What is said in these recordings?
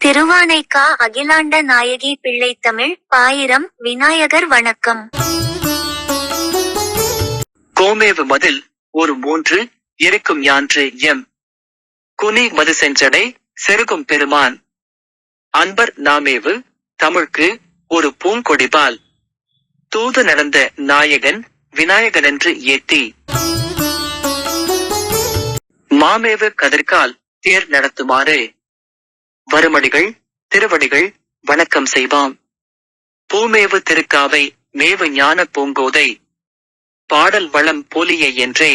திருவானைக்கா அகிலாண்ட நாயகி பிள்ளைத்தமிழ் பாயிரம் விநாயகர் வணக்கம். கோமேவு மதில் ஒரு 3 இருக்கும் யான்று எம் குனி மது செஞ்சடை செருகும் பெருமான் அன்பர் நாமேவு தமிழ்க்கு ஒரு பூங்கொடிபால் தூது நடந்த நாயகன் விநாயகனென்று ஏத்தி மாமேவு கதிர்கால் தேர் நடத்துமாறு வருமடிகள் திருவடிகள் வணக்கம் செய்வாம். பூமேவு திருக்காவை மேவு ஞான பூங்கோதை பாடல் வளம் போலியே என்றே.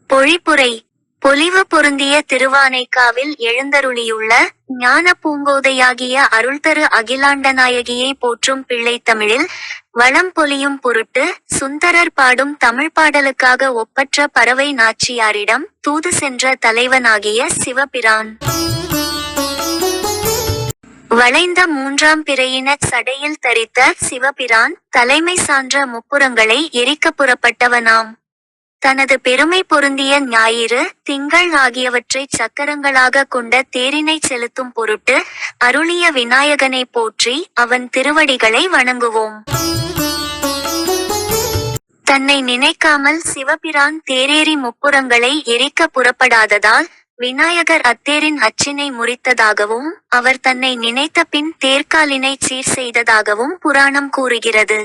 பொழிப்புரை. பொலிவு பொருந்திய திருவானைக்காவில் எழுந்தருளியுள்ள ஞான பூங்கோதையாகிய அருள்தரு அகிலாண்டநாயகியை போற்றும் பிள்ளைத்தமிழில் வளம் பொலியும் பொருட்டு சுந்தரர் பாடும் தமிழ் பாடலுக்காக ஒப்பற்ற பறவை நாச்சியாரிடம் தூது சென்ற தலைவனாகிய சிவபிரான் வளைந்த 3ஆம் பிறையின சடையில் தரித்த சிவபிரான் தலைமை சான்ற முப்புறங்களை எரிக்க புறப்பட்டவனாம். தனது பெருமை பொருந்திய ஞாயிறு திங்கள் ஆகியவற்றைச் சக்கரங்களாக கொண்ட தேரினை செலுத்தும் பொருட்டு அருளிய விநாயகனை போற்றி அவன் திருவடிகளை வணங்குவோம். தன்னை நினைக்காமல் சிவபிரான் தேரேறி முப்புறங்களை எரிக்க புறப்படாததால் விநாயகர் அத்தேரின் அச்சினை முறித்ததாகவும் அவர் தன்னை நினைத்த பின் தேர்காலினை சீர் செய்ததாகவும் புராணம் கூறுகிறது.